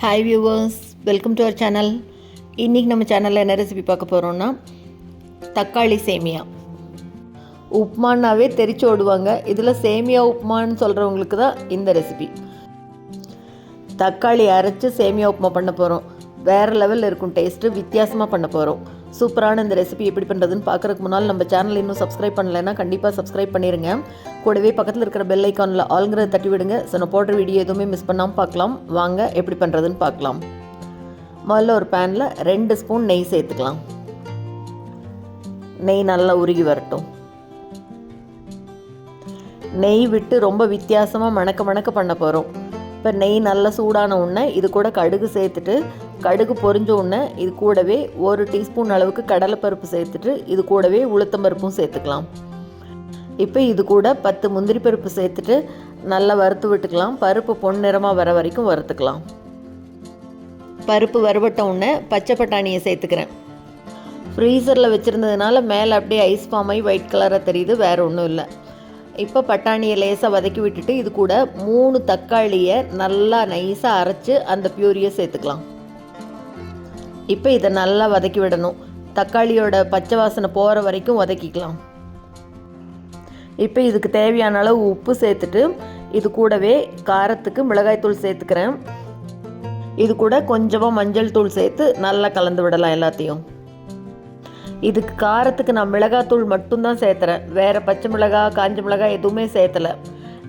Hi viewers, welcome to our channel. இன்றைக்கி நம்ம சேனலில் என்ன ரெசிபி பார்க்க போகிறோன்னா தக்காளி சேமியா. உப்மானாவே தெரிச்சு ஓடுவாங்க, இதில் சேமியா உப்மான்னு சொல்கிறவங்களுக்கு தான் இந்த ரெசிபி. தக்காளி அரைச்சி சேமியா உப்மா பண்ண போகிறோம். வேறு லெவலில் இருக்கும் டேஸ்ட்டு, வித்தியாசமாக பண்ண போகிறோம். சூப்பரான இந்த ரெசிபி எப்படி பண்ணுறதுன்னு பார்க்குறதுக்கு முன்னால் நம்ம சேனல் இன்னும் சப்ஸ்கிரைப் பண்ணலைன்னா கண்டிப்பாக சப்ஸ்கிரைப் பண்ணிடுங்க. கூடவே பக்கத்தில் இருக்கிற பெல் ஐக்கானில் ஆல்ங்கிறத தட்டி விடுங்க. ஸோ நான் போடுற வீடியோ எதுவுமே மிஸ் பண்ணாமல் பார்க்கலாம். வாங்க எப்படி பண்ணுறதுன்னு பார்க்கலாம். முதல்ல ஒரு பேனில் 2 ஸ்பூன் நெய் சேர்த்துக்கலாம். நெய் நல்லா உருகி வரட்டும். நெய் விட்டு ரொம்ப வித்தியாசமாக மணக்க பண்ண போகிறோம். இப்போ நெய் நல்லா சூடான உடனே இது கூட கடுகு சேர்த்துட்டு, கடுகு பொரிஞ்ச உடனே இது கூடவே 1 டீஸ்பூன் அளவுக்கு கடலைப்பருப்பு சேர்த்துட்டு, இது கூடவே உளுத்தம்பருப்பும் சேர்த்துக்கலாம். இப்போ இது கூட 10 முந்திரி பருப்பு சேர்த்துட்டு நல்லா வறுத்து விட்டுக்கலாம். பருப்பு பொன்னிறமாக வர வரைக்கும் வறுத்துக்கலாம். பருப்பு வறுபட்ட உடனே பச்சை பட்டாணியை சேர்த்துக்கிறேன். ஃப்ரீசரில் வச்சுருந்ததுனால மேலே அப்படியே ஐஸ் ஃபார்ம் ஆகி ஒயிட் கலராக தெரியுது, வேறு ஒன்றும் இல்லை. இப்போ பட்டாணியை லேசாக வதக்கி விட்டுட்டு இது கூட 3 தக்காளியை நல்லா நைஸாக அரைச்சி அந்த பியூரியை சேர்த்துக்கலாம். இப்போ இதை நல்லா வதக்கி விடணும். தக்காளியோட பச்சை வாசனை போகிற வரைக்கும் வதக்கிக்கலாம். இப்போ இதுக்கு தேவையான அளவு உப்பு சேர்த்துட்டு இது கூடவே காரத்துக்கு மிளகாய்த்தூள் சேர்த்துக்கிறேன். இது கூட கொஞ்சமாக மஞ்சள் தூள் சேர்த்து நல்லா கலந்து விடலாம் எல்லாத்தையும். இதுக்கு காரத்துக்கு நான் மிளகாத்தூள் மட்டும்தான் சேர்த்துறேன். வேறு பச்சை மிளகாய் காஞ்ச மிளகாய் எதுவுமே சேர்த்தலை.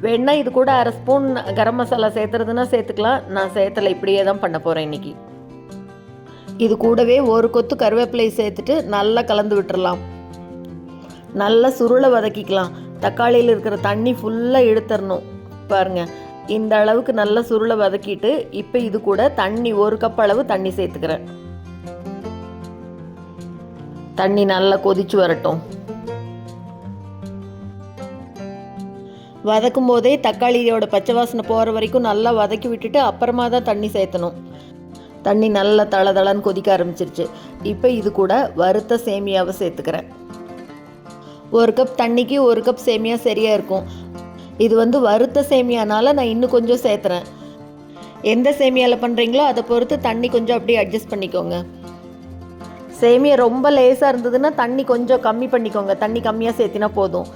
வேணா இது கூட 1/2 ஸ்பூன் கரம் மசாலா சேர்த்துறதுன்னா சேர்த்துக்கலாம். நான் சேர்த்தலை, இப்படியே தான் பண்ண போகிறேன் இன்றைக்கி. இது கூடவே 1 கொத்து கருவேப்பிலை சேர்த்துட்டு நல்லா கலந்து விட்டுறலாம். நல்லா சுருளை வதக்கிக்கலாம். தக்காளியில் இருக்கிற தண்ணி ஃபுல்லாக எடுத்துடணும். பாருங்கள், இந்த அளவுக்கு நல்லா சுருளை வதக்கிட்டு இப்போ இது கூட தண்ணி 1 கப் அளவு தண்ணி சேர்த்துக்கிறேன். தண்ணி நல்லா கொதிச்சு வரட்டும். வதக்கும் போதே தக்காளியோட பச்சை வாசனை போகிற வரைக்கும் நல்லா வதக்கி விட்டுட்டு அப்புறமா தான் தண்ணி சேர்த்தணும். தண்ணி நல்லா தளதளன்னு கொதிக்க ஆரம்பிச்சிருச்சு. இப்போ இது கூட வறுத்த சேமியாவை சேர்த்துக்கிறேன். 1 கப் தண்ணிக்கு 1 கப் சேமியா சரியாக இருக்கும். இது வறுத்த சேமியானால நான் இன்னும் கொஞ்சம் சேர்த்துறேன். எந்த சேமியாவில் பண்ணுறீங்களோ அதை பொறுத்து தண்ணி கொஞ்சம் அப்படியே அட்ஜஸ்ட் பண்ணிக்கோங்க. சேமியா ரொம்ப லேசாக இருந்ததுன்னா தண்ணி கொஞ்சம் கம்மி பண்ணிக்கோங்க. தண்ணி கம்மியாக சேர்த்தினா போதும்.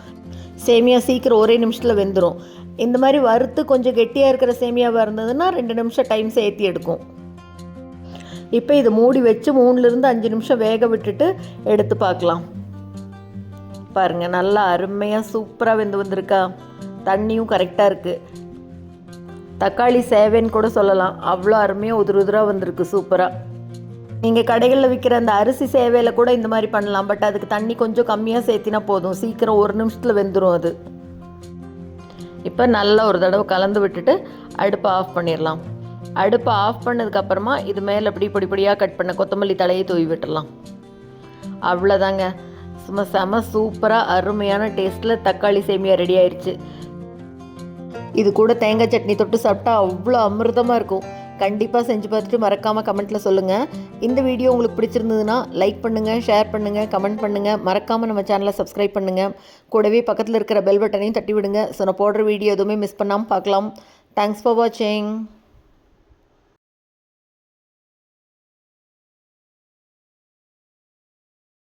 சேமியா சீக்கிரம் ஒரே நிமிஷத்தில் வெந்துடும். இந்த மாதிரி வறுத்து கொஞ்சம் கெட்டியாக இருக்கிற சேமியாவாக இருந்ததுன்னா 2 நிமிஷம் டைம் சேர்த்தி எடுக்கும். இப்போ இதை மூடி வச்சு 3லிருந்து 5 நிமிஷம் வேக விட்டுட்டு எடுத்து பார்க்கலாம். பாருங்கள், நல்லா அருமையாக சூப்பராக வந்திருக்கா. தண்ணியும் கரெக்டாக இருக்குது. தக்காளி சேவைன்னு கூட சொல்லலாம். அவ்வளோ அருமையாக உதிராக வந்திருக்கு, சூப்பராக. நீங்கள் கடைகளில் விற்கிற அந்த அரிசி சேவையில் கூட இந்த மாதிரி பண்ணலாம். பட் அதுக்கு தண்ணி கொஞ்சம் கம்மியாக சேர்த்தினா போதும். சீக்கிரம் 1 நிமிஷத்தில் வெந்துடும் அது. இப்போ நல்லா ஒரு தடவை கலந்து விட்டுட்டு அடுப்பை ஆஃப் பண்ணிடலாம். அடுப்பை ஆஃப் பண்ணதுக்கப்புறமா இது மேலே அப்படி பொடியாக கட் பண்ண கொத்தமல்லி தலையை தூவி விட்டுடலாம். அவ்வளோதாங்க, சும்மா செம சூப்பராக அருமையான டேஸ்ட்டில் தக்காளி சேமியா ரெடி ஆயிடுச்சு. இது கூட தேங்காய் சட்னி தொட்டு சாப்பிட்டா அவ்வளோ அமிர்தமாக இருக்கும். கண்டிப்பாக செஞ்சு பார்த்துட்டு மறக்காமல் கமெண்ட்டில் சொல்லுங்கள். இந்த வீடியோ உங்களுக்கு பிடிச்சிருந்ததுன்னா லைக் பண்ணுங்கள், ஷேர் பண்ணுங்கள், கமெண்ட் பண்ணுங்கள். மறக்காமல் நம்ம சேனலை சப்ஸ்கிரைப் பண்ணுங்கள். கூடவே பக்கத்தில் இருக்கிற பெல் பட்டனையும் தட்டி விடுங்க. ஸோ நான் போடுற வீடியோ எதுவுமே மிஸ் பண்ணாமல் பார்க்கலாம். தேங்க்ஸ் ஃபார் வாட்சிங்.